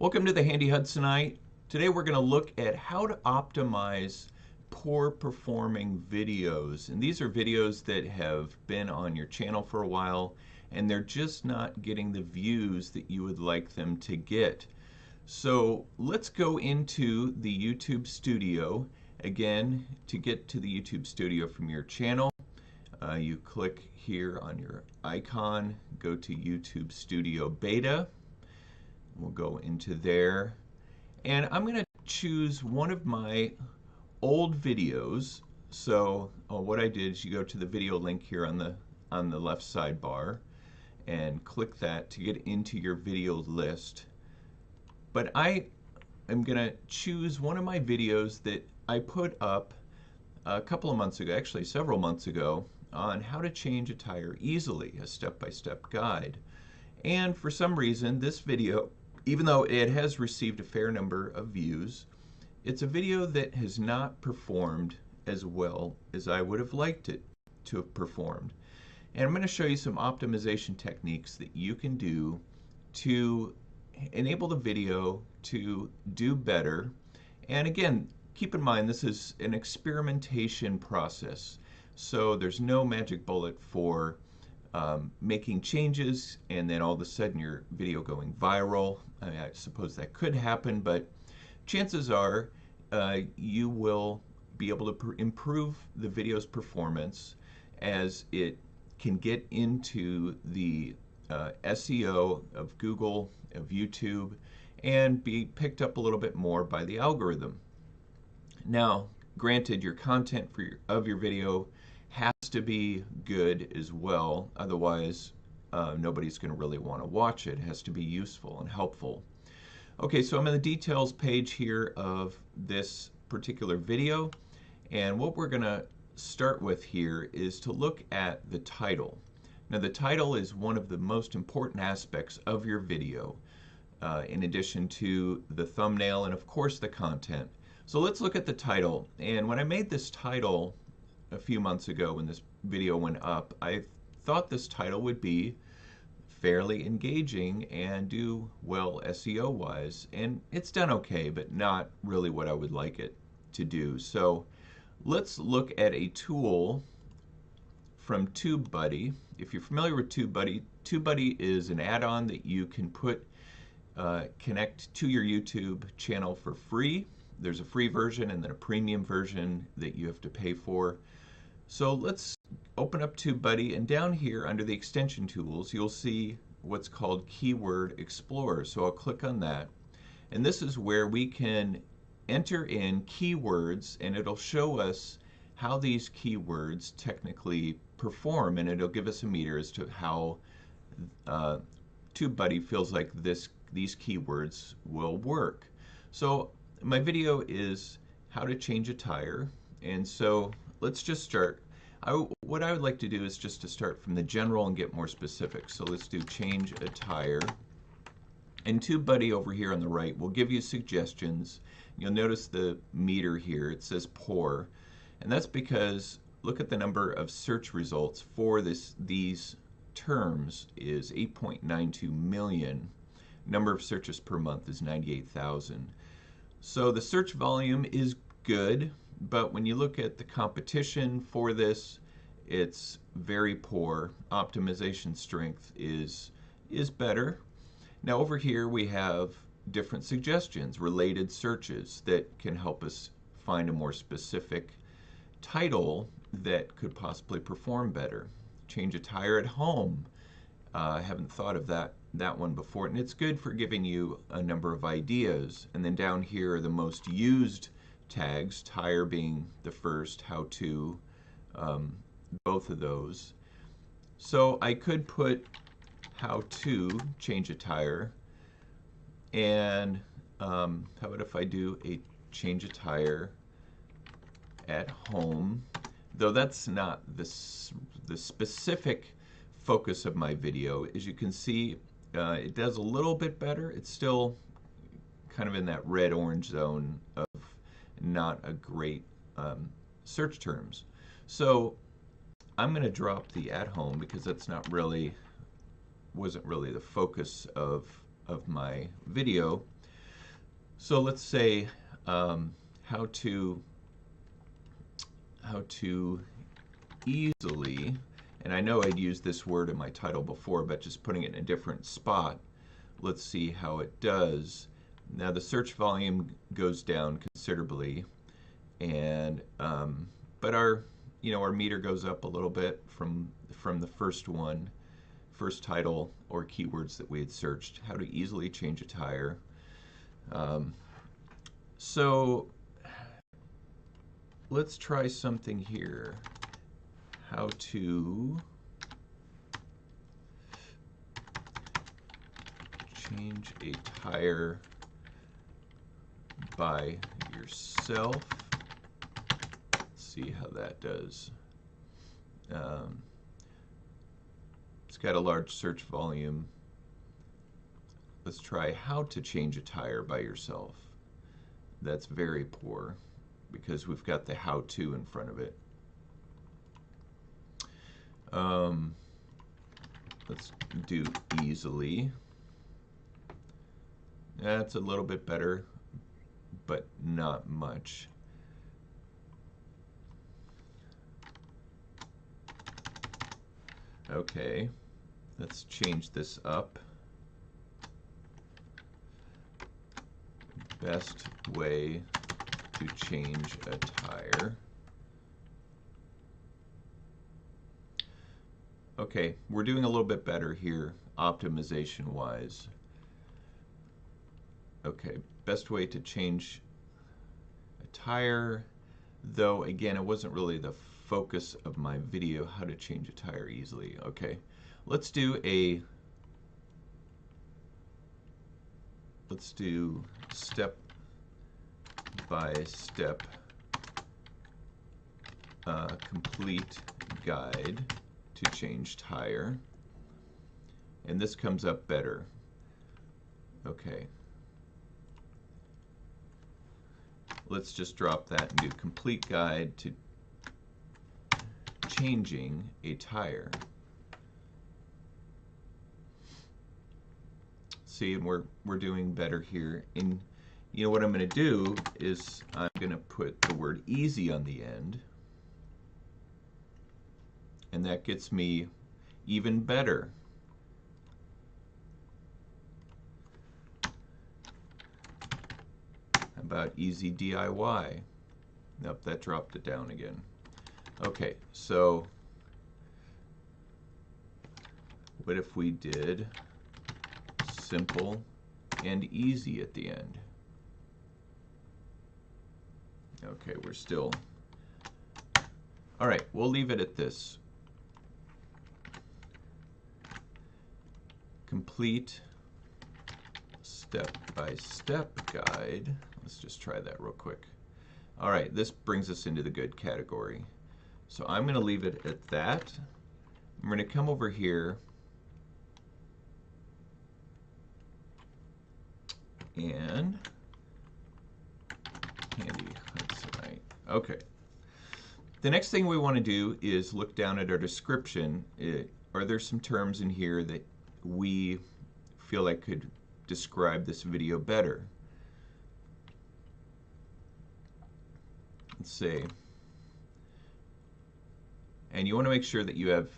Welcome to the Handy Hudsonite. Today we're going to look at how to optimize poor performing videos. And these are videos that have been on your channel for a while and they're just not getting the views that you would like them to get. So let's go into the YouTube Studio. Again, to get to the YouTube Studio from your channel, you click here on your icon, go to YouTube Studio Beta. We'll go into there, and I'm going to choose one of my old videos. So what I did is you go to the video link here on the left sidebar and click that to get into your video list. But I am going to choose one of my videos that I put up a couple of months ago, actually several months ago, on how to change a tire easily, a step-by-step guide. And for some reason, this video, even though it has received a fair number of views, it's a video that has not performed as well as I would have liked it to have performed. And I'm going to show you some optimization techniques that you can do to enable the video to do better. And again, keep in mind this is an experimentation process, so there's no magic bullet for making changes and then all of a sudden your video going viral. I suppose that could happen, but chances are you will be able to improve the video's performance as it can get into the SEO of Google, of YouTube, and be picked up a little bit more by the algorithm. Now, granted, your content of your video has to be good as well, otherwise nobody's going to really want to watch it. It has to be useful and helpful. Okay, so I'm in the details page here of this particular video, and what we're going to start with here is to look at the title. Now, the title is one of the most important aspects of your video, in addition to the thumbnail and of course the content. So let's look at the title. And when I made this title a few months ago when this video went up, I thought this title would be fairly engaging and do well SEO wise, and it's done okay, but not really what I would like it to do. So let's look at a tool from TubeBuddy. If you're familiar with TubeBuddy, TubeBuddy is an add-on that you can connect to your YouTube channel for free. There's a free version and then a premium version that you have to pay for. So let's open up TubeBuddy, and down here under the extension tools you'll see what's called Keyword Explorer. So I'll click on that, and this is where we can enter in keywords and it'll show us how these keywords technically perform, and it'll give us a meter as to how TubeBuddy feels like these keywords will work. So my video is how to change a tire, and so let's just start. What I would like to do is just to start from the general and get more specific. So let's do change a tire. And TubeBuddy over here on the right will give you suggestions. You'll notice the meter here, it says poor. And that's because look at the number of search results for these terms is 8.92 million. Number of searches per month is 98,000. So the search volume is good, but when you look at the competition for this, it's very poor. Optimization strength is better. Now over here we have different suggestions, related searches that can help us find a more specific title that could possibly perform better. Change a tire at home. I haven't thought of that one before, and it's good for giving you a number of ideas. And then down here are the most used tags, tire being the first, how to, both of those. So I could put how to change a tire, and how about if I do a change a tire at home, though that's not the specific focus of my video. As you can see, it does a little bit better. It's still kind of in that red-orange zone of not a great search terms. So I'm going to drop the at home because that's wasn't really the focus of my video. So let's say how to easily, and I know I'd used this word in my title before, but just putting it in a different spot. Let's see how it does. Now the search volume goes down considerably, and but our meter goes up a little bit from the first title or keywords that we had searched. How to easily change a tire. So let's try something here. How to change a tire by yourself. Let's see how that does. It's got a large search volume. Let's try how to change a tire by yourself. That's very poor because we've got the how-to in front of it. Let's do easily. That's a little bit better, but not much. Okay, let's change this up. Best way to change a tire. Okay, we're doing a little bit better here, optimization-wise. Okay, best way to change a tire, though again, it wasn't really the focus of my video, how to change a tire easily. Okay, let's do step-by-step complete guide to change tire, and this comes up better. Okay, let's just drop that and do complete guide to changing a tire. See, and we're doing better here. And you know what I'm going to do is I'm going to put the word easy on the end, and that gets me even better. How about easy DIY? Nope, that dropped it down again. Okay, so what if we did simple and easy at the end? Okay, we're still... All right, we'll leave it at this. Complete step-by-step guide. Let's just try that real quick. All right, this brings us into the good category. So I'm going to leave it at that. I'm going to come over here and Handy Hudsonite. Okay. The next thing we want to do is look down at our description. Are there some terms in here that we feel like could describe this video better? Let's see. And you want to make sure that you have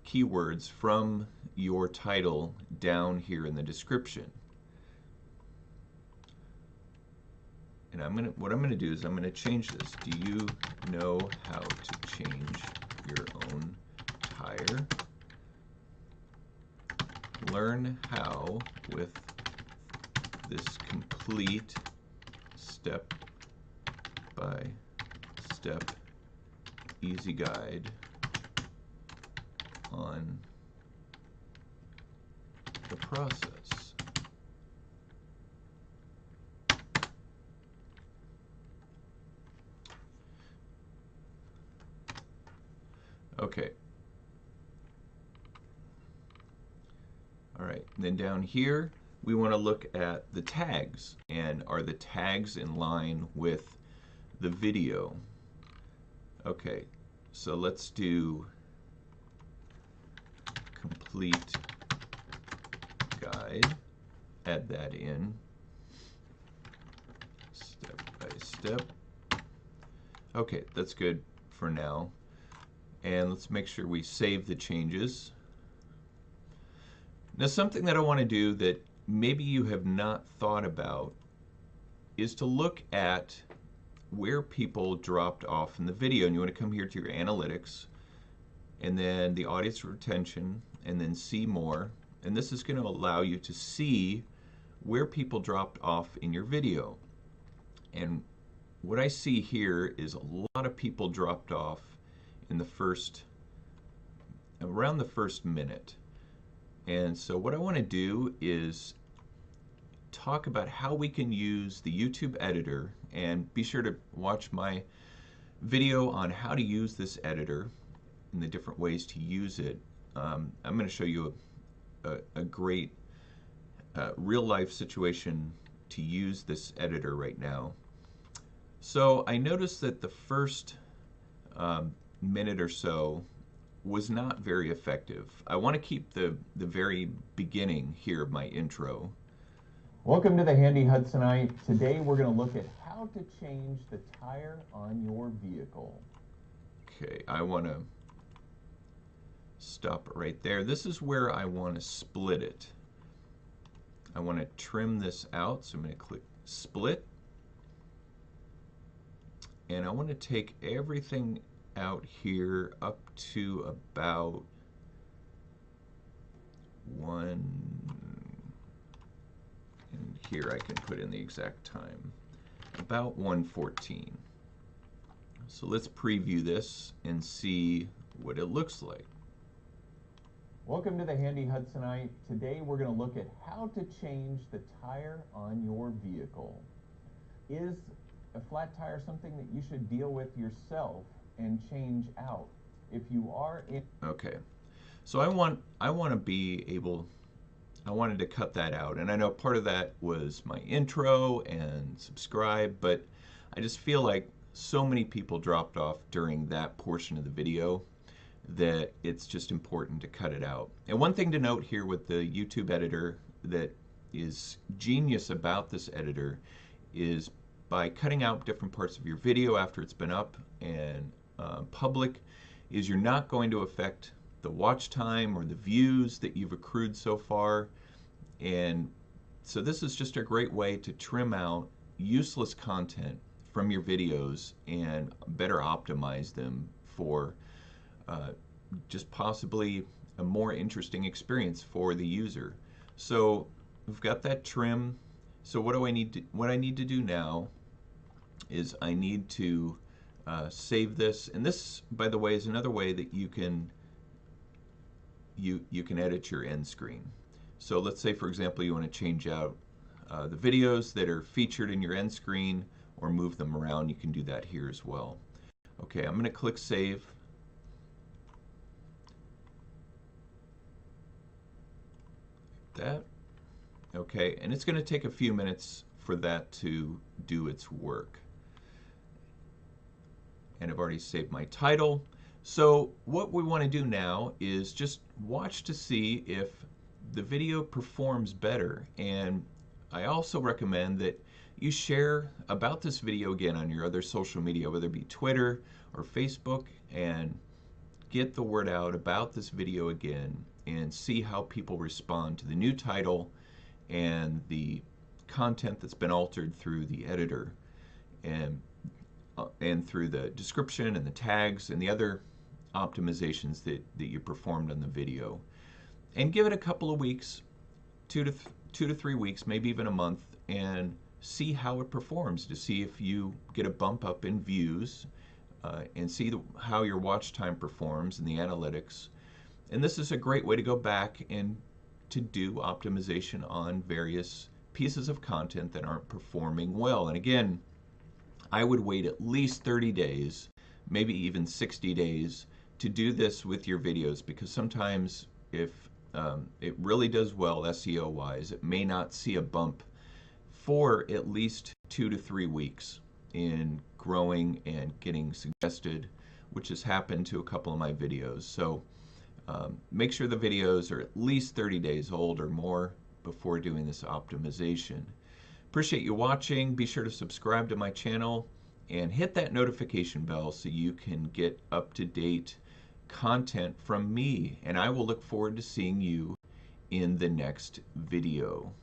keywords from your title down here in the description. And what I'm going to do is I'm going to change this. Do you know how to change your own tire? Learn how with this complete step-by-step easy guide on the process. Okay. All right, and then down here we want to look at the tags, and are the tags in line with the video? Okay, so let's do complete guide, add that in. Step by step. Okay, that's good for now. And let's make sure we save the changes. Now, something that I want to do that maybe you have not thought about is to look at where people dropped off in the video. And you want to come here to your analytics, and then the audience retention, and then see more. And this is going to allow you to see where people dropped off in your video. And what I see here is a lot of people dropped off in the around the first minute. And so what I want to do is talk about how we can use the YouTube editor, and be sure to watch my video on how to use this editor and the different ways to use it. I'm going to show you a great real life situation to use this editor right now. So I noticed that the first minute or so was not very effective. I want to keep the very beginning here of my intro. Welcome to the Handy Hudsonite. Today we're going to look at how to change the tire on your vehicle. Okay, I want to stop right there. This is where I want to split it. I want to trim this out, so I'm going to click split. And I want to take everything out here up to about and here I can put in the exact time, about 1:14. So let's preview this and see what it looks like. Welcome to the Handy Hudsonite. Today we're going to look at how to change the tire on your vehicle. Is a flat tire something that you should deal with yourself and change out? If you are in... Okay, so I wanted to cut that out, and I know part of that was my intro and subscribe, but I just feel like so many people dropped off during that portion of the video that it's just important to cut it out. And one thing to note here with the YouTube editor that is genius about this editor is by cutting out different parts of your video after it's been up and public, is you're not going to affect the watch time or the views that you've accrued so far. And so this is just a great way to trim out useless content from your videos and better optimize them for just possibly a more interesting experience for the user. So we've got that trim. So what I need to do now is I need to save this. And this, by the way, is another way that you can edit your end screen. So let's say, for example, you want to change out the videos that are featured in your end screen or move them around. You can do that here as well. Okay, I'm going to click Save. Like that. Okay, and it's going to take a few minutes for that to do its work. And I've already saved my title. So what we want to do now is just watch to see if the video performs better. And I also recommend that you share about this video again on your other social media, whether it be Twitter or Facebook, and get the word out about this video again and see how people respond to the new title and the content that's been altered through the editor and through the description and the tags and the other optimizations that you performed on the video. And give it a couple of weeks, 2 to 3 weeks, maybe even a month, and see how it performs, to see if you get a bump up in views and see how your watch time performs in the analytics. And this is a great way to go back and to do optimization on various pieces of content that aren't performing well. And again, I would wait at least 30 days, maybe even 60 days to do this with your videos, because sometimes if it really does well SEO wise, it may not see a bump for at least 2 to 3 weeks in growing and getting suggested, which has happened to a couple of my videos. So make sure the videos are at least 30 days old or more before doing this optimization. Appreciate you watching. Be sure to subscribe to my channel and hit that notification bell so you can get up-to-date content from me. And I will look forward to seeing you in the next video.